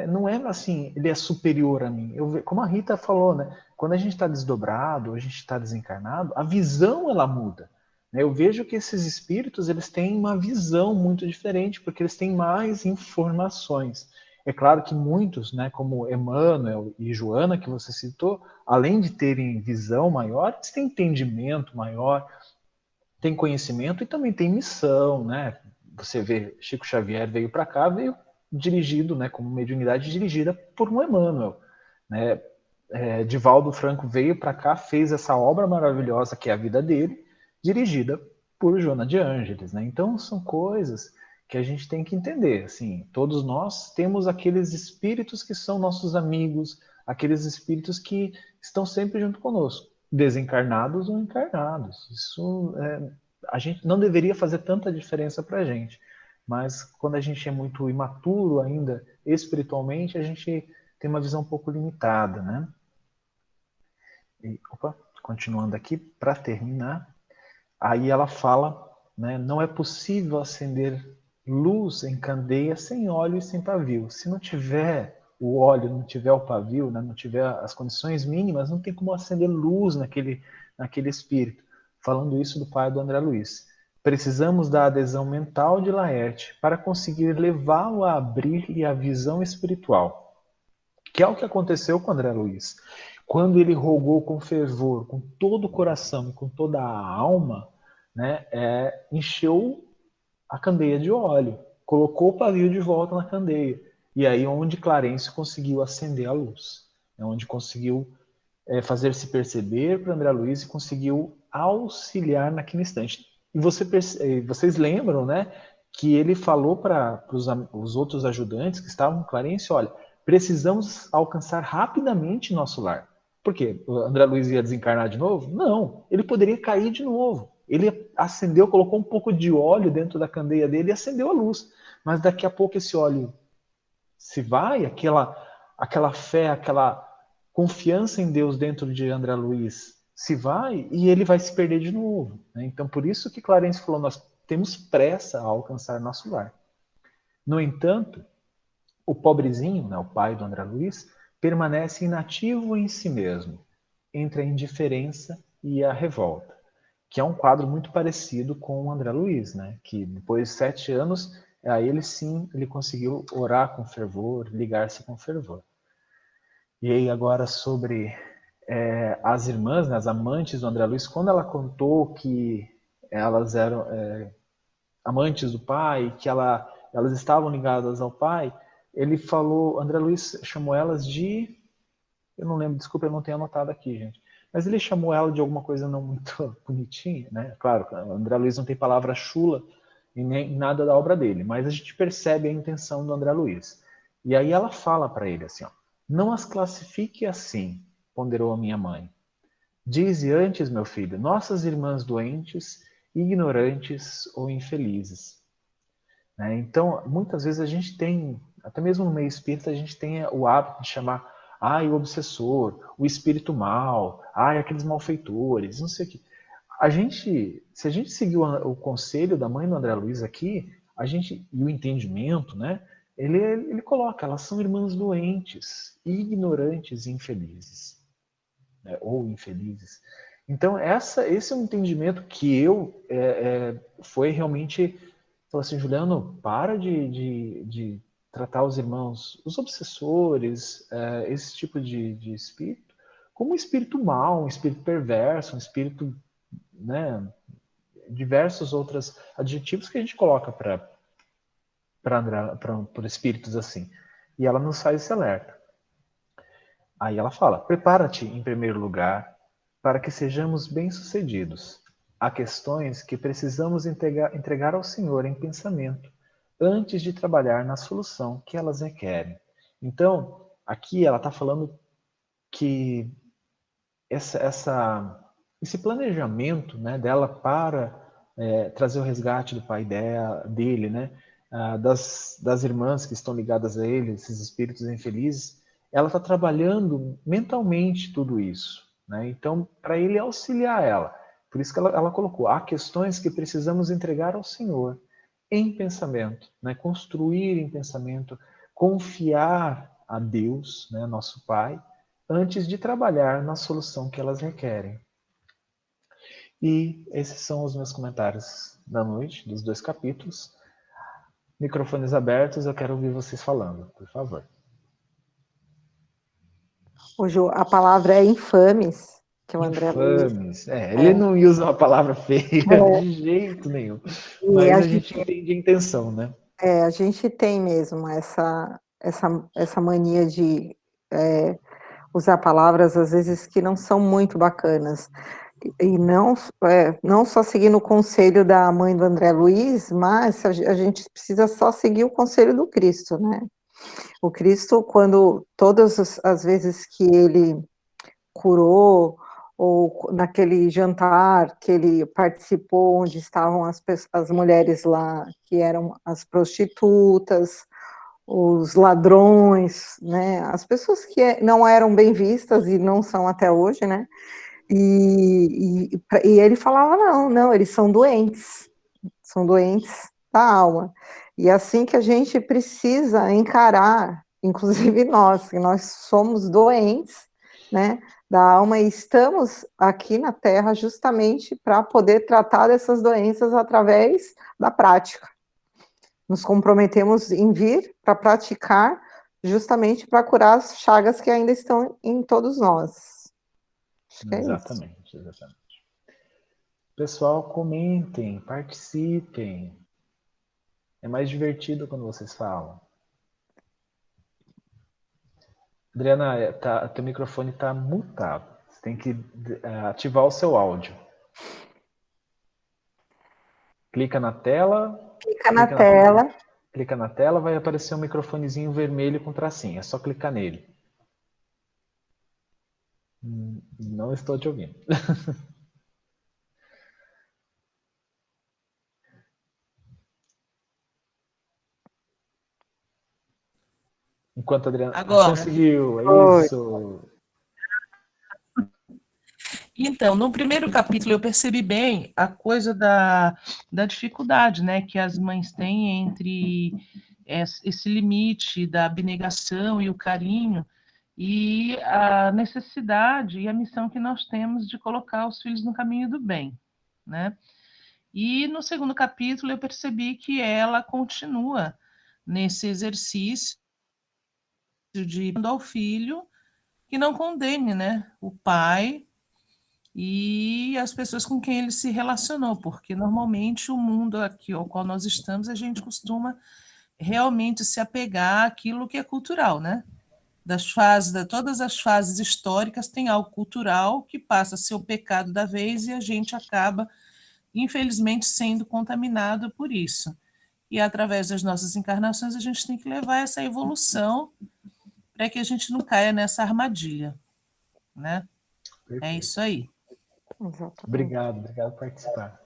não é assim, ele é superior a mim. Como a Rita falou, né, quando a gente está desdobrado, a gente está desencarnado, a visão ela muda. Eu vejo que esses espíritos eles têm uma visão muito diferente, porque eles têm mais informações. É claro que muitos, né, como Emmanuel e Joana, que você citou, além de terem visão maior, eles têm entendimento maior, têm conhecimento e também têm missão, né? Você vê, Chico Xavier veio para cá, veio dirigido, né, como mediunidade dirigida por um Emmanuel, né? Divaldo Franco veio para cá, fez essa obra maravilhosa que é a vida dele, dirigida por Joana de Ângeles, né? Então são coisas que a gente tem que entender, assim, todos nós temos aqueles espíritos que são nossos amigos, aqueles espíritos que estão sempre junto conosco, desencarnados ou encarnados. Isso a gente não deveria fazer tanta diferença para a gente. Mas quando a gente é muito imaturo ainda espiritualmente, a gente tem uma visão um pouco limitada, né? E, continuando aqui, para terminar, aí ela fala, né, não é possível acender luz em candeia sem óleo e sem pavio. Se não tiver o óleo, não tiver o pavio, né, não tiver as condições mínimas, não tem como acender luz naquele espírito. Falando isso do pai do André Luiz. Precisamos da adesão mental de Laerte para conseguir levá-lo a abrir-lhe a visão espiritual, que é o que aconteceu com André Luiz. Quando ele rogou com fervor, com todo o coração e com toda a alma, né, encheu a candeia de óleo, colocou o pavio de volta na candeia. E aí onde Clarence conseguiu acender a luz, onde conseguiu fazer-se perceber para André Luiz e conseguiu auxiliar naquele instante. E vocês lembram, né, que ele falou para os outros ajudantes que estavam com Clarence, olha, precisamos alcançar rapidamente nosso lar. Por quê? O André Luiz ia desencarnar de novo? Não, ele poderia cair de novo. Ele acendeu, colocou um pouco de óleo dentro da candeia dele e acendeu a luz. Mas daqui a pouco esse óleo se vai, aquela fé, aquela confiança em Deus dentro de André Luiz se vai e ele vai se perder de novo. Né? Então, por isso que Clarence falou, nós temos pressa a alcançar nosso lar. No entanto, o pobrezinho, né, o pai do André Luiz, permanece inativo em si mesmo, entre a indiferença e a revolta, que é um quadro muito parecido com o André Luiz, né, que depois de 7 anos, aí ele conseguiu orar com fervor, ligar-se com fervor. E aí agora sobre as irmãs, né, as amantes do André Luiz, quando ela contou que elas eram amantes do pai, que elas estavam ligadas ao pai, ele falou, André Luiz chamou elas de, eu não lembro, desculpa, eu não tenho anotado aqui, gente, mas ele chamou ela de alguma coisa não muito bonitinha, né? Claro, André Luiz não tem palavra chula em nada da obra dele, mas a gente percebe a intenção do André Luiz. E aí ela fala para ele assim, ó, não as classifique assim, ponderou a minha mãe. Dize antes, meu filho, nossas irmãs doentes, ignorantes ou infelizes. Né? Então, muitas vezes a gente tem, até mesmo no meio espírita, a gente tem o hábito de chamar o obsessor, o espírito mal, aqueles malfeitores, não sei o quê. Se a gente seguir o conselho da mãe do André Luiz aqui, e o entendimento, né, ele coloca, elas são irmãs doentes, ignorantes e infelizes. Né, ou infelizes. Então, esse é um entendimento que foi realmente, falou assim, Juliano, para de tratar os irmãos, os obsessores, esse tipo de espírito, como um espírito mau, um espírito perverso, um espírito, né, diversos outros adjetivos que a gente coloca para espíritos assim. E ela nos faz esse alerta. Aí ela fala, prepara-te em primeiro lugar para que sejamos bem-sucedidos. Há questões que precisamos entregar ao Senhor em pensamento, antes de trabalhar na solução que elas requerem. Então, aqui ela está falando que esse planejamento, né, dela para trazer o resgate do pai dele, né, das irmãs que estão ligadas a ele, esses espíritos infelizes, ela está trabalhando mentalmente tudo isso. Né? Então, para ele auxiliar ela. Por isso que ela colocou, há questões que precisamos entregar ao Senhor em pensamento, né? Construir em pensamento, confiar a Deus, né, nosso Pai, antes de trabalhar na solução que elas requerem. E esses são os meus comentários da noite, dos 2 capítulos. Microfones abertos, eu quero ouvir vocês falando, por favor. Hoje a palavra é infames, que o André Luiz... ele não usa uma palavra feia de jeito nenhum. Mas a gente entende a intenção, né? A gente tem mesmo essa mania de usar palavras, às vezes, que não são muito bacanas. E não só seguindo o conselho da mãe do André Luiz, mas a gente precisa só seguir o conselho do Cristo, né? O Cristo, quando todas as vezes que ele curou ou naquele jantar que ele participou, onde estavam as mulheres lá, que eram as prostitutas, os ladrões, né, as pessoas que não eram bem vistas e não são até hoje, né, e ele falava, não, eles são doentes da alma, e assim que a gente precisa encarar, inclusive nós, que nós somos doentes, né, da alma, e estamos aqui na Terra justamente para poder tratar dessas doenças através da prática. Nos comprometemos em vir para praticar, justamente para curar as chagas que ainda estão em todos nós. Acho que é Exatamente, exatamente. Pessoal, comentem, participem. É mais divertido quando vocês falam. Adriana, teu microfone está mutado. Você tem que ativar o seu áudio. Clica na tela. Clica na tela, vai aparecer um microfonezinho vermelho com tracinho. É só clicar nele. Não estou te ouvindo. Enquanto a Adriana... Agora. Conseguiu, é isso. Então, no primeiro capítulo eu percebi bem a coisa da dificuldade, né, que as mães têm entre esse limite da abnegação e o carinho e a necessidade e a missão que nós temos de colocar os filhos no caminho do bem, né? E no segundo capítulo eu percebi que ela continua nesse exercício de ao filho que não condene, né, o pai e as pessoas com quem ele se relacionou, porque normalmente o mundo aqui ao qual nós estamos, a gente costuma realmente se apegar àquilo que é cultural, né? Todas as fases históricas tem algo cultural que passa a ser o pecado da vez e a gente acaba, infelizmente, sendo contaminado por isso. E através das nossas encarnações a gente tem que levar essa evolução para que a gente não caia nessa armadilha, né? Perfeito. É isso aí. Obrigado por participar.